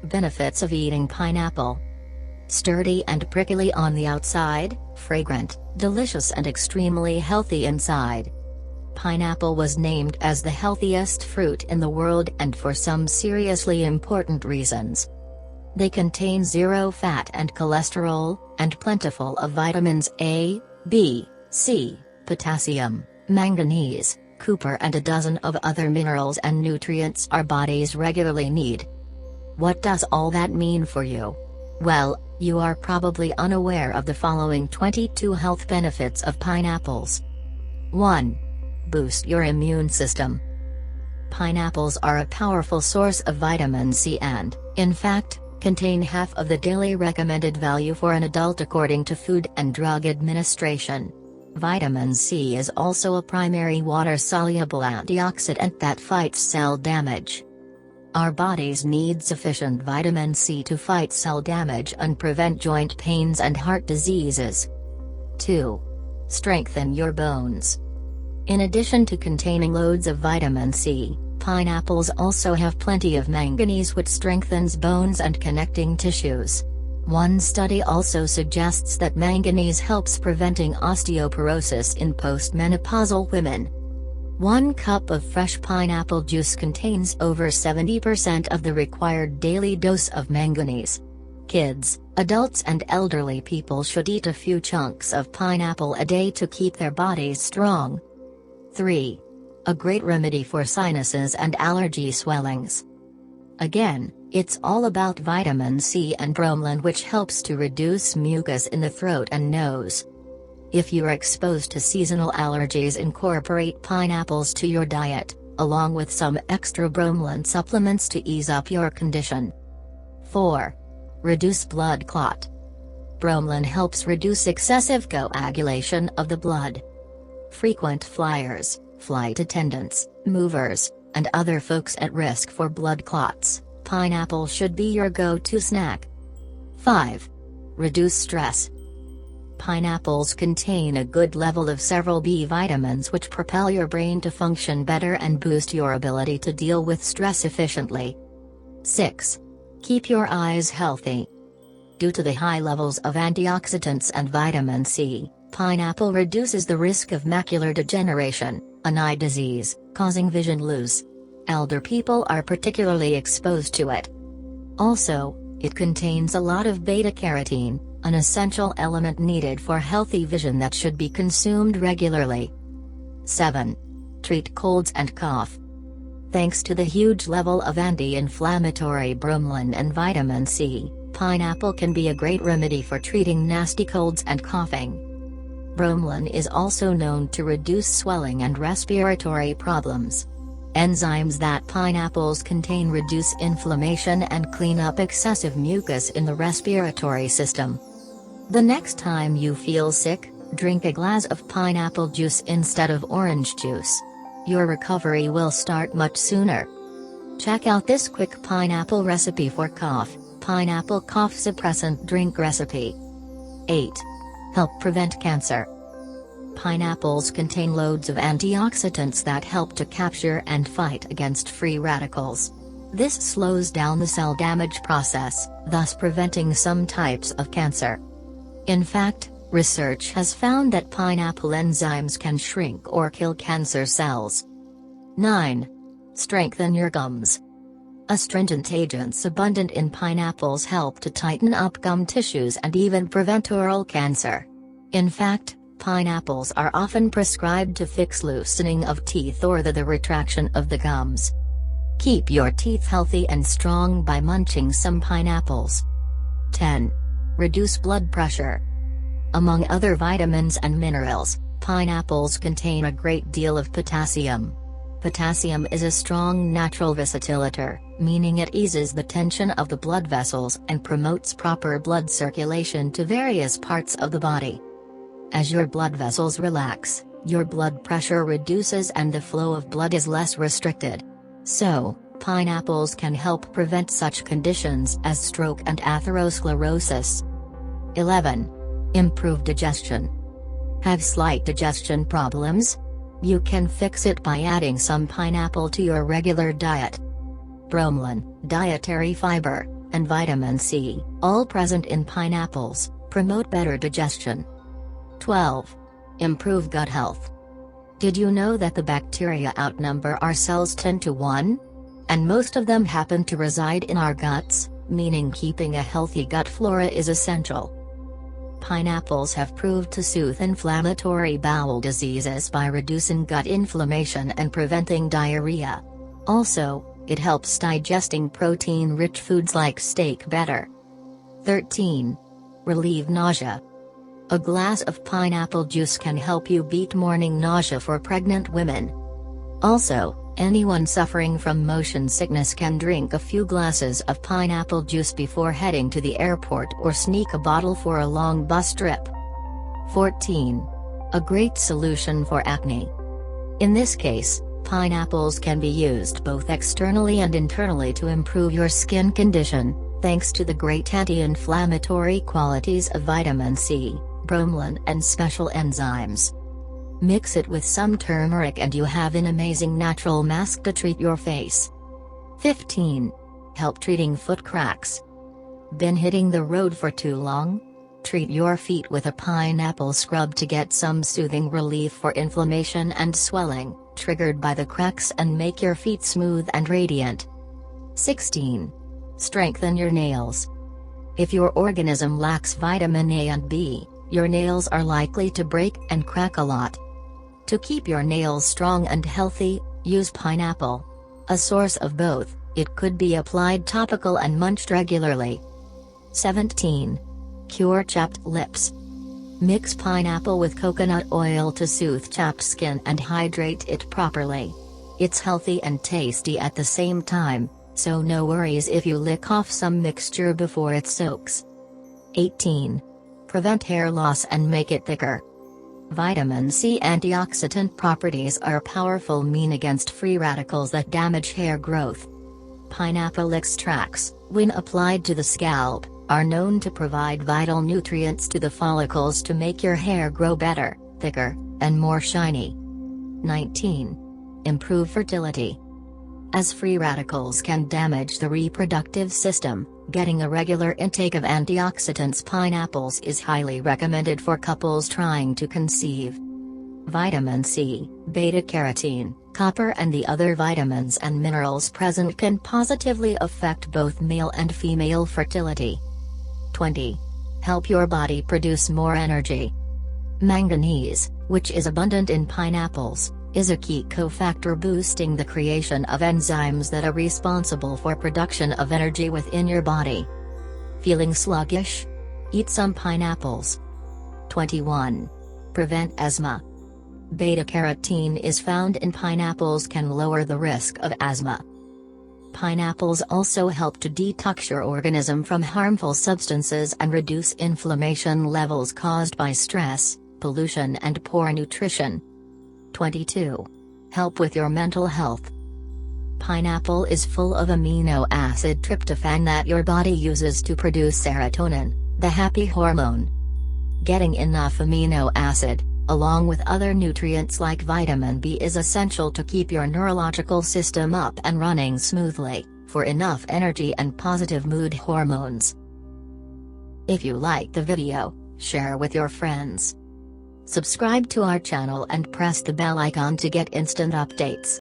Benefits of eating pineapple: sturdy and prickly on the outside, fragrant, delicious and extremely healthy inside. Pineapple was named as the healthiest fruit in the world, and for some seriously important reasons. They contain zero fat and cholesterol, and plentiful of vitamins A, B, C, potassium, manganese, copper and a dozen of other minerals and nutrients our bodies regularly need. What does all that mean for you? Well, you are probably unaware of the following 22 health benefits of pineapples. 1. Boost your immune system. Pineapples are a powerful source of vitamin C and, in fact, contain half of the daily recommended value for an adult according to Food and Drug Administration. Vitamin C is also a primary water-soluble antioxidant that fights cell damage. Our bodies need sufficient vitamin C to fight cell damage and prevent joint pains and heart diseases. 2. Strengthen your bones. In addition to containing loads of vitamin C, pineapples also have plenty of manganese, which strengthens bones and connecting tissues. One study also suggests that manganese helps preventing osteoporosis in postmenopausal women. 1 cup of fresh pineapple juice contains over 70% of the required daily dose of manganese. Kids, adults and elderly people should eat a few chunks of pineapple a day to keep their bodies strong. 3. A great remedy for sinuses and allergy swellings. Again, it's all about vitamin C and bromelain, which helps to reduce mucus in the throat and nose. If you're exposed to seasonal allergies, incorporate pineapples to your diet, along with some extra bromelain supplements to ease up your condition. 4. Reduce blood clot. Bromelain helps reduce excessive coagulation of the blood. Frequent flyers, flight attendants, movers, and other folks at risk for blood clots, pineapple should be your go-to snack. 5. Reduce stress. Pineapples contain a good level of several B vitamins which propel your brain to function better and boost your ability to deal with stress efficiently. 6. Keep your eyes healthy. Due to the high levels of antioxidants and vitamin C, pineapple reduces the risk of macular degeneration, an eye disease, causing vision loss. Elder people are particularly exposed to it. Also, it contains a lot of beta-carotene, an essential element needed for healthy vision that should be consumed regularly. 7. Treat colds and cough. Thanks to the huge level of anti-inflammatory bromelain and vitamin C, pineapple can be a great remedy for treating nasty colds and coughing. Bromelain is also known to reduce swelling and respiratory problems. Enzymes that pineapples contain reduce inflammation and clean up excessive mucus in the respiratory system. The next time you feel sick, drink a glass of pineapple juice instead of orange juice. Your recovery will start much sooner. Check out this quick pineapple recipe for cough, pineapple cough suppressant drink recipe. 8. Help prevent cancer. Pineapples contain loads of antioxidants that help to capture and fight against free radicals. This slows down the cell damage process, thus preventing some types of cancer. In fact, research has found that pineapple enzymes can shrink or kill cancer cells. 9. Strengthen your gums. Astringent agents abundant in pineapples help to tighten up gum tissues and even prevent oral cancer. In fact, pineapples are often prescribed to fix loosening of teeth or the retraction of the gums. Keep your teeth healthy and strong by munching some pineapples. 10. Reduce blood pressure. Among other vitamins and minerals, pineapples contain a great deal of potassium. Potassium is a strong natural vasodilator, meaning it eases the tension of the blood vessels and promotes proper blood circulation to various parts of the body. As your blood vessels relax, your blood pressure reduces and the flow of blood is less restricted. So, pineapples can help prevent such conditions as stroke and atherosclerosis. 11. Improve digestion. Have slight digestion problems? You can fix it by adding some pineapple to your regular diet. Bromelain, dietary fiber, and vitamin C, all present in pineapples, promote better digestion. 12. Improve gut health. Did you know that the bacteria outnumber our cells 10 to 1? And most of them happen to reside in our guts, meaning keeping a healthy gut flora is essential. Pineapples have proved to soothe inflammatory bowel diseases by reducing gut inflammation and preventing diarrhea. Also, it helps digesting protein-rich foods like steak better. 13. Relieve nausea. A glass of pineapple juice can help you beat morning nausea for pregnant women. Also, anyone suffering from motion sickness can drink a few glasses of pineapple juice before heading to the airport or sneak a bottle for a long bus trip. 14. A great solution for acne. In this case, pineapples can be used both externally and internally to improve your skin condition, thanks to the great anti-inflammatory qualities of vitamin C, bromelain and special enzymes. Mix it with some turmeric and you have an amazing natural mask to treat your face. 15. Help treating foot cracks. Been hitting the road for too long? Treat your feet with a pineapple scrub to get some soothing relief for inflammation and swelling triggered by the cracks and make your feet smooth and radiant. 16. Strengthen your nails. If your organism lacks vitamin A and B, your nails are likely to break and crack a lot. To keep your nails strong and healthy, use pineapple. A source of both, it could be applied topical and munched regularly. 17. Cure chapped lips. Mix pineapple with coconut oil to soothe chapped skin and hydrate it properly. It's healthy and tasty at the same time, so no worries if you lick off some mixture before it soaks. 18. Prevent hair loss and make it thicker. Vitamin C antioxidant properties are powerful mean against free radicals that damage hair growth. Pineapple extracts, when applied to the scalp, are known to provide vital nutrients to the follicles to make your hair grow better, thicker, and more shiny. 19. Improve fertility. As free radicals can damage the reproductive system, getting a regular intake of antioxidants pineapples is highly recommended for couples trying to conceive. Vitamin C, beta-carotene, copper and the other vitamins and minerals present can positively affect both male and female fertility. 20. Help your body produce more energy. Manganese, which is abundant in pineapples, is a key cofactor boosting the creation of enzymes that are responsible for production of energy within your body. Feeling sluggish? Eat some pineapples. 21. Prevent asthma. Beta-carotene is found in pineapples can lower the risk of asthma. Pineapples also help to detox your organism from harmful substances and reduce inflammation levels caused by stress, pollution and poor nutrition. 22. Help with your mental health. Pineapple is full of amino acid tryptophan that your body uses to produce serotonin, the happy hormone. Getting enough amino acid, along with other nutrients like vitamin B, is essential to keep your neurological system up and running smoothly, for enough energy and positive mood hormones. If you like the video, share with your friends. Subscribe to our channel and press the bell icon to get instant updates.